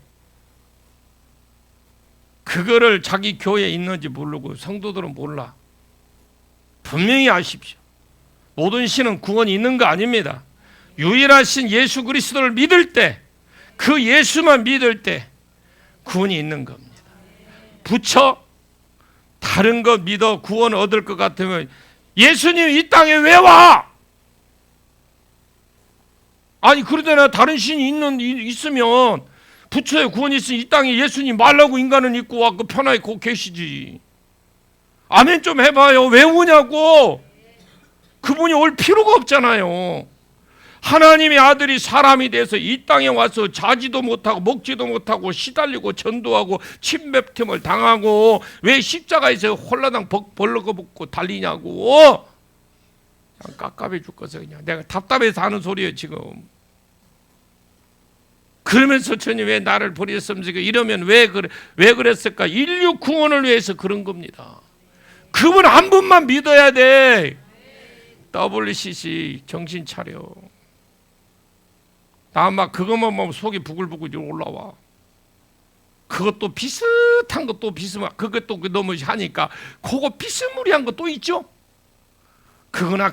[SPEAKER 1] 그거를 자기 교회에 있는지 모르고 성도들은 몰라. 분명히 아십시오. 모든 신은 구원이 있는 거 아닙니다. 유일하신 예수 그리스도를 믿을 때, 그 예수만 믿을 때 구원이 있는 겁니다. 부처 다른 거 믿어 구원 얻을 것 같으면 예수님 이 땅에 왜 와? 아니 그러잖아. 다른 신이 있으면 부처에 구원이 있으니 이 땅에 예수님 말라고 인간은 있고 왔고 편하게 고 계시지. 아멘 좀 해봐요. 왜 오냐고. 그분이 올 필요가 없잖아요. 하나님의 아들이 사람이 돼서 이 땅에 와서 자지도 못하고 먹지도 못하고 시달리고 전도하고 침뱉음을 당하고 왜 십자가에서 홀라당 벌러거벗고 달리냐고. 그냥 깝깝해 죽겠어. 그냥 내가 답답해서 하는 소리예요 지금. 그러면서 주님 왜 나를 버렸습니까? 이러면 왜 그랬을까? 인류 구원을 위해서 그런 겁니다. 그분 한 분만 믿어야 돼. WCC 정신 차려. 나 막 그것만 보면 속이 부글부글 올라와. 그것도 비슷한 것도 그것도 너무 하니까 그거 비스무리한 거 또 있죠. 그거나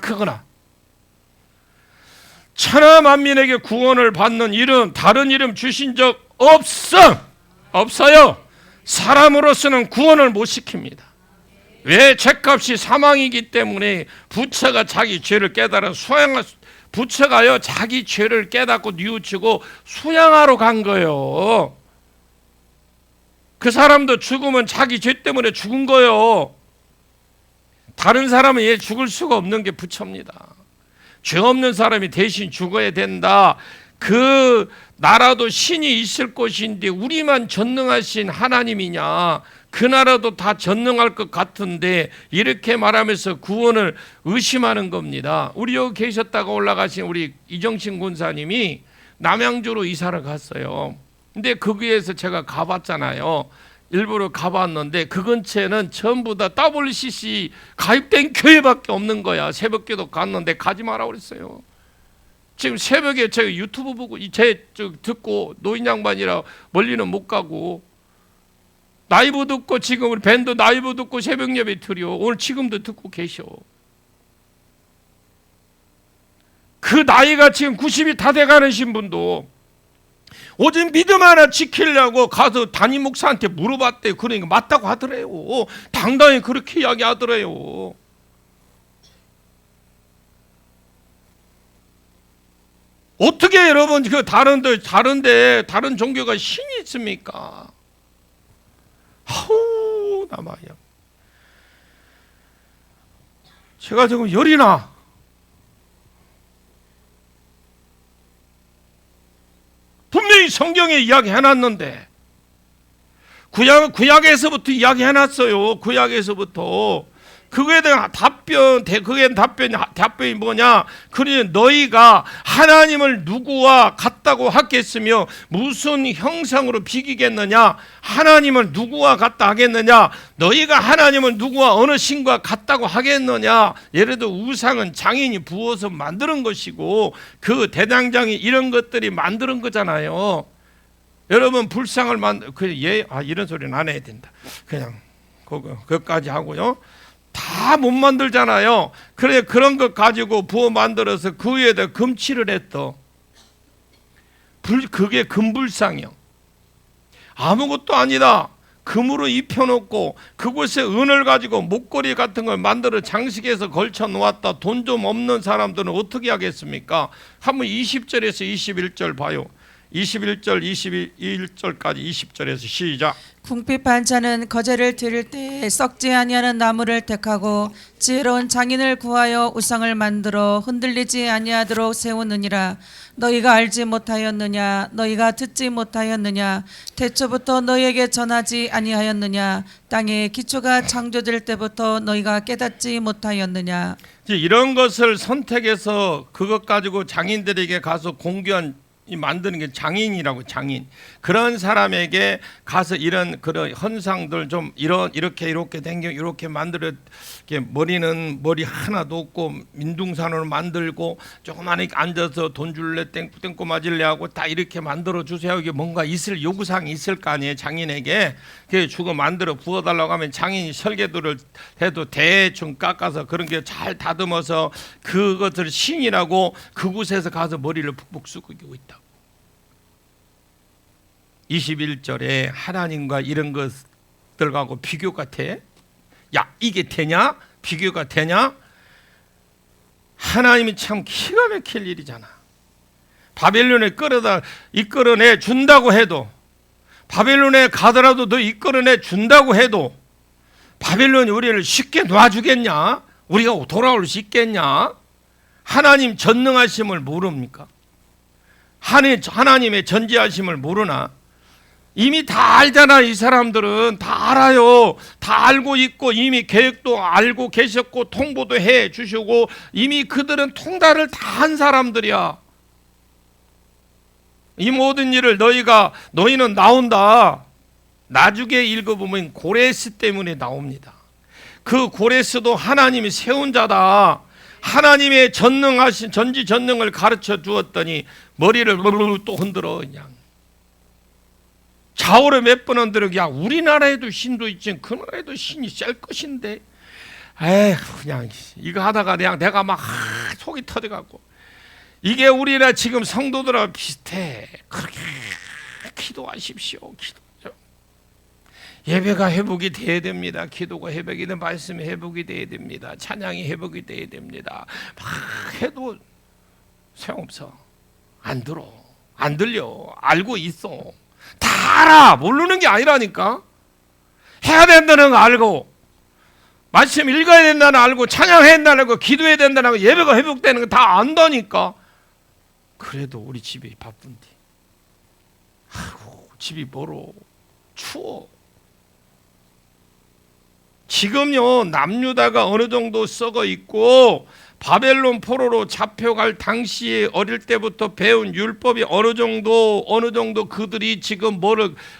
[SPEAKER 1] 천하 만민에게 구원을 받는 이름 다른 이름 주신 적 없어요. 사람으로서는 구원을 못 시킵니다. 왜? 죄값이 사망이기 때문에 부처가 자기 죄를 깨달아 부처가요 자기 죄를 깨닫고 뉘우치고 수양하러 간 거예요. 그 사람도 죽으면 자기 죄 때문에 죽은 거예요. 다른 사람은 얘 죽을 수가 없는 게 부처입니다. 죄 없는 사람이 대신 죽어야 된다. 그 나라도 신이 있을 것인데 우리만 전능하신 하나님이냐. 그 나라도 다 전능할 것 같은데 이렇게 말하면서 구원을 의심하는 겁니다. 우리 여기 계셨다가 올라가신 우리 이정신 군사님이 남양주로 이사를 갔어요. 근데 거기에서 제가 가봤잖아요. 일부러 가봤는데 그 근처에는 전부 다 WCC 가입된 교회밖에 없는 거야. 새벽기도 갔는데 가지 마라고 그랬어요. 지금 새벽에 제가 유튜브 보고 듣고 노인 양반이라 멀리는 못 가고 라이브 듣고 지금 우리 밴드 라이브 듣고 새벽 예배 드려. 오늘 지금도 듣고 계셔. 그 나이가 지금 90이 다 돼가는 신분도 오직 믿음 하나 지키려고 가서 담임 목사한테 물어봤대요. 그러니까 맞다고 하더래요. 당당히 그렇게 이야기하더래요. 어떻게 여러분 그 다른 종교가 신이 있습니까? 아우 남아요. 제가 지금 열이 나. 분명히 성경에 이야기해놨는데 구약에서부터 이야기해놨어요. 구약에서부터 그거에 대한 답변이 뭐냐? 그러니 너희가 하나님을 누구와 같다고 하겠으며 무슨 형상으로 비기겠느냐? 하나님을 누구와 같다 하겠느냐? 너희가 하나님을 누구와 어느 신과 같다고 하겠느냐? 예를 들어 우상은 장인이 부어서 만드는 것이고 그 대장장이 이런 것들이 만드는 거잖아요. 여러분 불상을 이런 소리는 안 해야 된다. 그냥 그거까지 하고요. 다 못 만들잖아요. 그래 그런 것 가지고 부어 만들어서 그 위에다 금칠을 했더. 그게 금불상이요. 아무것도 아니다. 금으로 입혀놓고 그곳에 은을 가지고 목걸이 같은 걸 만들어 장식해서 걸쳐 놓았다. 돈 좀 없는 사람들은 어떻게 하겠습니까? 한번 20절에서 21절 봐요. 21절, 21절까지 20절에서 시작.
[SPEAKER 2] 궁핍 반찬은 거제를 드릴 때 썩지 아니하는 나무를 택하고 지혜로운 장인을 구하여 우상을 만들어 흔들리지 아니하도록 세우느니라. 너희가 알지 못하였느냐? 너희가 듣지 못하였느냐? 태초부터 너희에게 전하지 아니하였느냐? 땅의 기초가 창조될 때부터 너희가 깨닫지 못하였느냐?
[SPEAKER 1] 이런 것을 선택해서 그것 가지고 장인들에게 가서 공개한 만드는 게 장인이라고. 장인. 그런 사람에게 가서 이런 그런 현상들 좀 이렇게 댕겨 이렇게 만들어, 머리는 머리 하나도 없고 민둥산으로 만들고 조그만하게 앉아서 돈 줄래 땡꾸 맞을래 하고 다 이렇게 만들어 주세요. 이게 뭔가 요구사항이 있을 거 아니에요. 장인에게. 그게 주고 만들어 부어달라고 하면 장인이 설계도를 해도 대충 깎아서 그런 게 잘 다듬어서 그것을 신이라고 그곳에서 가서 머리를 푹푹 숙이고 있다. 21절에 하나님과 이런 것들하고 비교가 돼? 야, 이게 되냐? 비교가 되냐? 하나님이 참 기가 막힐 일이잖아. 바벨론에 이끌어내 준다고 해도, 바벨론에 가더라도 너 이끌어내 준다고 해도 바벨론이 우리를 쉽게 놔주겠냐? 우리가 돌아올 수 있겠냐? 하나님 전능하심을 모릅니까? 하나님의 전지하심을 모르나? 이미 다 알잖아. 이 사람들은 다 알아요. 다 알고 있고 이미 계획도 알고 계셨고 통보도 해 주시고 이미 그들은 통달을 다 한 사람들이야. 이 모든 일을 너희는 나온다. 나중에 읽어보면 고레스 때문에 나옵니다. 그 고레스도 하나님이 세운 자다. 하나님의 전능하신 전지전능을 가르쳐 주었더니 머리를 또 흔들어. 그냥 좌우로 몇 번 흔들어. 야, 우리나라에도 신도 있지 그 나라에도 신이 셀 것인데 에휴, 그냥 이거 하다가 내가 막 속이 터져갖고 이게 우리나라 지금 성도들하고 비슷해. 그렇게 기도하십시오. 예배가 회복이 돼야 됩니다. 기도가 회복이 되면 말씀이 회복이 돼야 됩니다. 찬양이 회복이 돼야 됩니다. 막 해도 소용없어. 안 들려. 알고 있어. 다 알아. 모르는 게 아니라니까. 해야 된다는 거 알고, 말씀 읽어야 된다는 거 알고, 찬양해야 된다는 거, 기도해야 된다는 거, 예배가 회복되는 거 다 안다니까. 그래도 우리 집이 바쁜데, 아이고, 집이 멀어, 추워. 지금요 남유다가 어느 정도 썩어 있고 바벨론 포로로 잡혀갈 당시에 어릴 때부터 배운 율법이 어느 정도 그들이 지금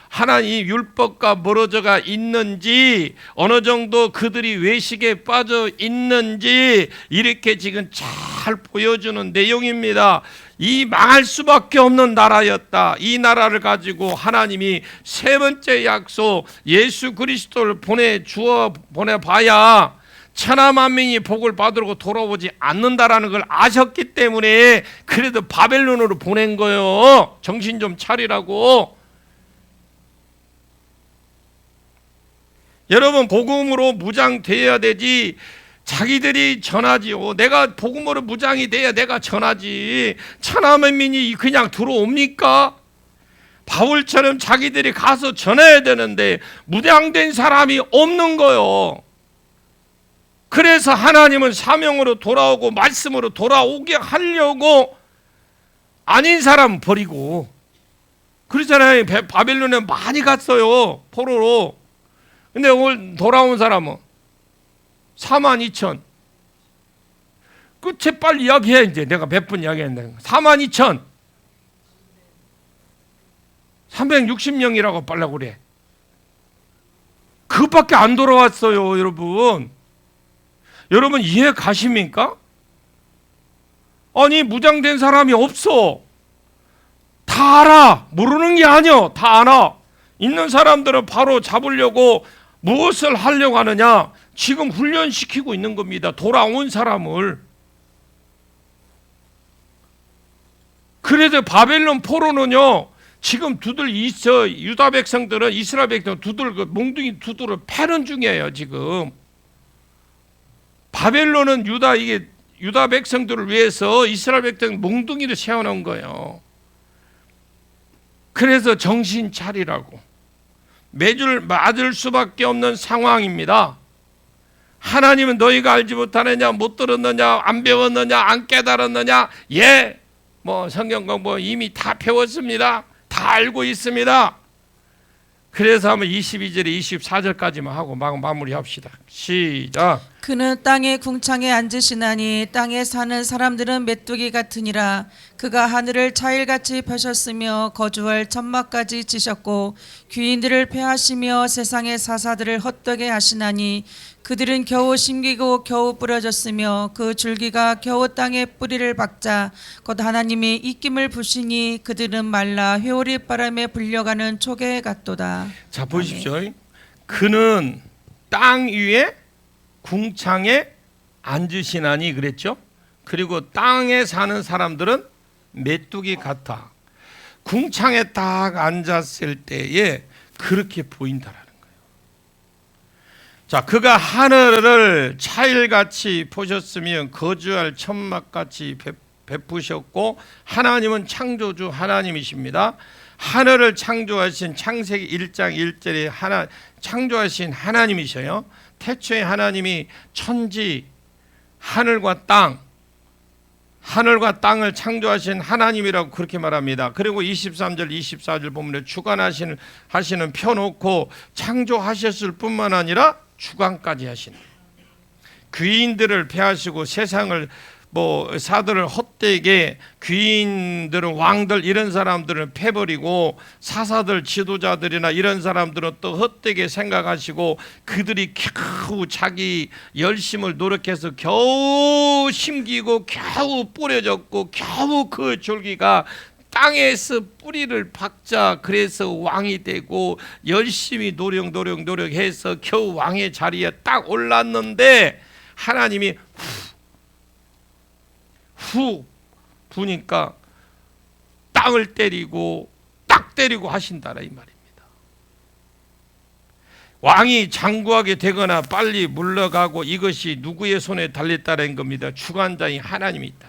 [SPEAKER 1] 하나님 율법과 멀어져가 있는지, 어느 정도 그들이 외식에 빠져 있는지 이렇게 지금 잘 보여주는 내용입니다. 이 망할 수밖에 없는 나라였다. 이 나라를 가지고 하나님이 세 번째 약속 예수 그리스도를 보내봐야 천하 만민이 복을 받으려고 돌아오지 않는다라는 걸 아셨기 때문에 그래도 바벨론으로 보낸 거예요. 정신 좀 차리라고. 여러분, 복음으로 무장돼야 되지 자기들이 전하지요. 내가 복음으로 무장이 돼야 내가 전하지. 천하 만민이 그냥 들어옵니까? 바울처럼 자기들이 가서 전해야 되는데 무장된 사람이 없는 거요. 그래서 하나님은 사명으로 돌아오고 말씀으로 돌아오게 하려고 아닌 사람 버리고 그러잖아요. 바벨론에 많이 갔어요. 포로로. 근데 오늘 돌아온 사람은 42,000. 끝에 빨리 이야기해. 이제 내가 몇 분 이야기했는데 42,000. 360명이라고 빨라고 그래. 그밖에 안 돌아왔어요, 여러분. 여러분 이해 가십니까? 아니 무장된 사람이 없어. 다 알아. 모르는 게 아니야. 다 알아. 있는 사람들은 바로 잡으려고 무엇을 하려고 하느냐? 지금 훈련시키고 있는 겁니다. 돌아온 사람을. 그래도 바벨론 포로는요. 지금 두들 있어. 유다 백성들은 이스라엘 백성 두들 그 몽둥이 두들을 패는 중이에요. 지금. 바벨론은 유다 백성들을 위해서 이스라엘 백성 몽둥이를 세워놓은 거예요. 그래서 정신 차리라고. 매줄 맞을 수밖에 없는 상황입니다. 하나님은 너희가 알지 못하느냐, 못 들었느냐, 안 배웠느냐, 안 깨달았느냐. 예, 성경 공부 이미 다 배웠습니다. 다 알고 있습니다. 그래서 한번 22절에 24절까지만 하고 마무리합시다. 시작.
[SPEAKER 2] 그는 땅의 궁창에 앉으시나니 땅에 사는 사람들은 메뚜기 같으니라. 그가 하늘을 차일같이 펴셨으며 거주할 천막까지 지셨고 귀인들을 패하시며 세상의 사사들을 헛되게 하시나니 그들은 겨우 심기고 겨우 뿌려졌으며 그 줄기가 겨우 땅에 뿌리를 박자 곧 하나님이 입김을 부시니 그들은 말라 회오리 바람에 불려가는 초계 같도다.
[SPEAKER 1] 자 보십시오. 아멘. 그는 땅 위에 궁창에 앉으시나니 그랬죠. 그리고 땅에 사는 사람들은 메뚜기 같아. 궁창에 딱 앉았을 때에 그렇게 보인다라는 거예요. 자, 그가 하늘을 차일같이 포셨으며 거주할 천막같이 베푸셨고 하나님은 창조주 하나님이십니다. 하늘을 창조하신 창세기 1장 1절에 창조하신 하나님이셔요. 태초에 하나님이 천지 하늘과 땅을 창조하신 하나님이라고 그렇게 말합니다. 그리고 23절 24절 보면 주관하시는 펴놓고 창조하셨을 뿐만 아니라 주관까지 하시는 귀인들을 패하시고 세상을 사들을 헛되게 귀인들은 왕들 이런 사람들은 패버리고 사사들 지도자들이나 이런 사람들은 또 헛되게 생각하시고 그들이 겨우 자기 열심을 노력해서 겨우 심기고 겨우 뿌려졌고 겨우 그 줄기가 땅에서 뿌리를 박자 그래서 왕이 되고 열심히 노력해서 겨우 왕의 자리에 딱 올랐는데 하나님이 후 부니까 땅을 때리고 딱 때리고 하신다라 이 말입니다. 왕이 장구하게 되거나 빨리 물러가고 이것이 누구의 손에 달렸다는 겁니다. 주관자인 하나님이 있다.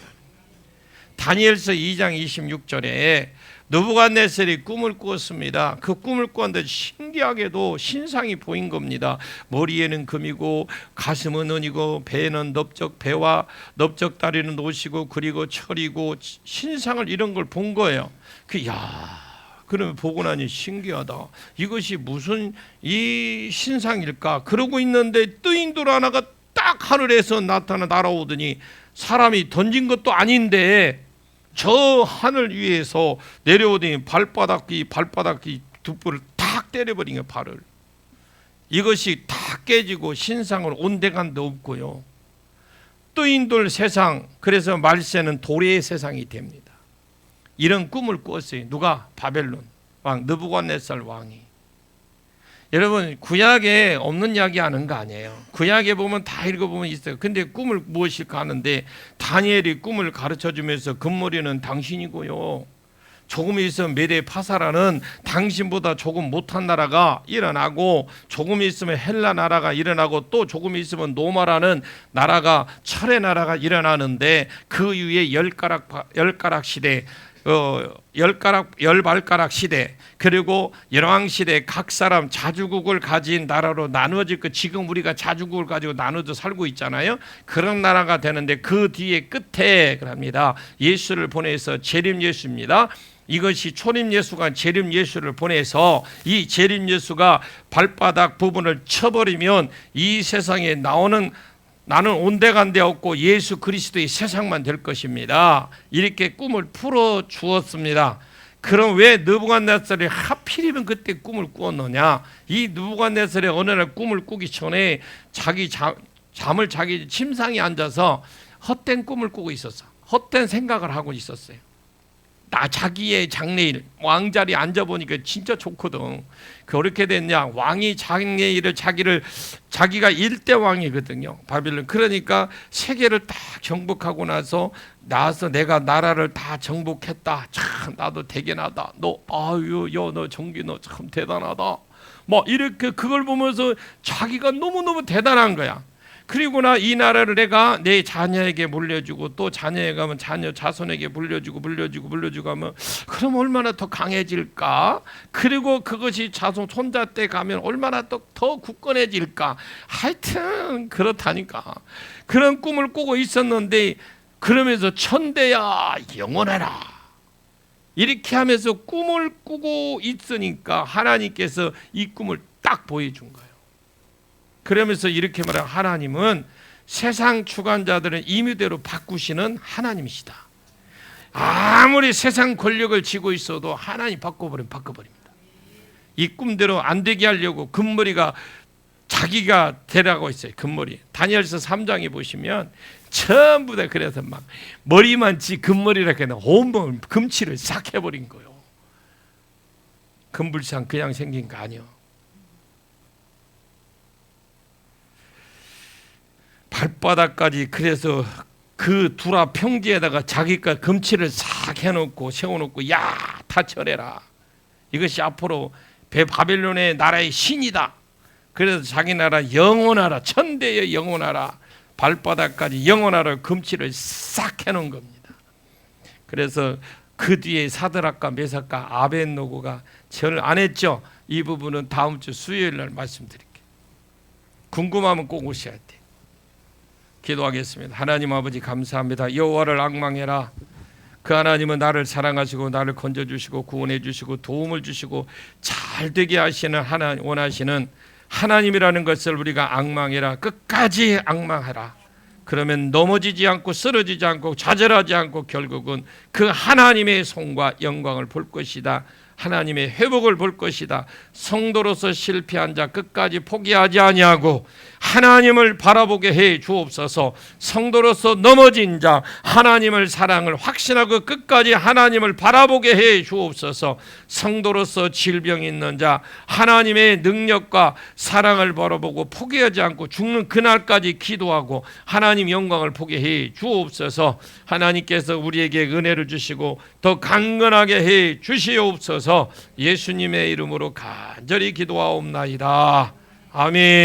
[SPEAKER 1] 다니엘서 2장 26절에 느부갓네살이 꿈을 꾸었습니다. 그 꿈을 꾸었는데 신기하게도 신상이 보인 겁니다. 머리에는 금이고 가슴은 은이고 배는 배와 넓적 다리는 옷이고 그리고 철이고 신상을 이런 걸 본 거예요. 그러면 보고 나니 신기하다. 이것이 무슨 이 신상일까? 그러고 있는데 뜨인돌 하나가 딱 하늘에서 날아오더니 사람이 던진 것도 아닌데 저 하늘 위에서 내려오더니 발바닥이 뒷불을 탁 때려버린 거예요. 발을. 이것이 탁 깨지고 신상을 온데간데 없고요. 뜨인돌 세상, 그래서 말세는 도래의 세상이 됩니다. 이런 꿈을 꾸었어요. 누가? 바벨론 왕 느부갓네살 왕이. 여러분 구약에 없는 이야기 하는 거 아니에요. 구약에 보면 다 읽어보면 있어요. 근데 꿈을 무엇일까 하는데 다니엘이 꿈을 가르쳐주면서 금머리는 당신이고요, 조금 있으면 메대 파사라는 당신보다 조금 못한 나라가 일어나고, 조금 있으면 헬라 나라가 일어나고, 또 조금 있으면 노마라는 나라가, 철의 나라가 일어나는데 그 위에 열가락 시대, 열발가락 시대, 그리고 열왕 시대, 각 사람 자주국을 가진 나라로 나누어질 것. 지금 우리가 자주국을 가지고 나눠져 살고 있잖아요. 그런 나라가 되는데 그 뒤에 끝에 그럽니다. 예수를 보내서 재림 예수입니다. 이것이 초림 예수가 재림 예수를 보내서 이 재림 예수가 발바닥 부분을 쳐버리면 이 세상에 나는 온데간데 없고 예수 그리스도의 세상만 될 것입니다. 이렇게 꿈을 풀어 주었습니다. 그럼 왜 느부갓네살이 하필이면 그때 꿈을 꾸었느냐? 이 느부갓네살이 어느 날 꿈을 꾸기 전에 잠을 자기 침상에 앉아서 헛된 꿈을 꾸고 있었어. 헛된 생각을 하고 있었어요. 자기의 장래일, 왕자리에 앉아보니까 진짜 좋거든. 그렇게 됐냐? 왕이 장래일을 자기가 1대 왕이거든요, 바빌론. 그러니까 세계를 딱 정복하고 나서 내가 나라를 다 정복했다. 참 나도 대견하다. 너 정기 너 참 대단하다. 뭐 이렇게 그걸 보면서 자기가 너무너무 대단한 거야. 그리고 이 나라를 내가 내 자녀에게 물려주고, 또 자녀에 가면 자녀 자손에게 물려주고 하면 그럼 얼마나 더 강해질까? 그리고 그것이 자손 손자 때 가면 얼마나 더 굳건해질까? 하여튼 그렇다니까. 그런 꿈을 꾸고 있었는데, 그러면서 천대야 영원하라 이렇게 하면서 꿈을 꾸고 있으니까 하나님께서 이 꿈을 딱 보여준 거예요. 그러면서 이렇게 말해요. 하나님은 세상 주관자들은 임의대로 바꾸시는 하나님이시다. 아무리 세상 권력을 쥐고 있어도 하나님 바꿔버리면 바꿔버립니다. 이 꿈대로 안 되게 하려고 금머리가 자기가 되라고 했어요. 금머리. 다니엘서 3장에 보시면 전부 다 그래서 막 머리만 금머리라 해서 온몸 금치를 싹 해버린 거예요. 금불상 그냥 생긴 거 아니요. 발바닥까지. 그래서 그 두라 평지에다가 자기가 금치를 싹 해놓고 세워놓고 다 쳐내라. 이것이 앞으로 바벨론의 나라의 신이다. 그래서 자기 나라 영원하라. 천대에 영원하라. 발바닥까지 영원하라. 금치를 싹 해놓은 겁니다. 그래서 그 뒤에 사드락과 메삭과 아벳노고가 절을 안 했죠. 이 부분은 다음 주 수요일 날 말씀드릴게요. 궁금하면 꼭 오셔야 돼요. 기도하겠습니다. 하나님 아버지 감사합니다. 여호와를 앙망해라. 그 하나님은 나를 사랑하시고 나를 건져주시고 구원해 주시고 도움을 주시고 잘 되게 하시는 원하시는 하나님이라는 것을 우리가 앙망해라. 끝까지 앙망하라. 그러면 넘어지지 않고 쓰러지지 않고 좌절하지 않고 결국은 그 하나님의 손과 영광을 볼 것이다. 하나님의 회복을 볼 것이다. 성도로서 실패한 자 끝까지 포기하지 아니하고 하나님을 바라보게 해 주옵소서. 성도로서 넘어진 자 하나님을 사랑을 확신하고 끝까지 하나님을 바라보게 해 주옵소서. 성도로서 질병이 있는 자 하나님의 능력과 사랑을 바라보고 포기하지 않고 죽는 그날까지 기도하고 하나님 영광을 보게 해 주옵소서. 하나님께서 우리에게 은혜를 주시고 더 강건하게 해 주시옵소서. 예수님의 이름으로 간절히 기도하옵나이다. 아멘.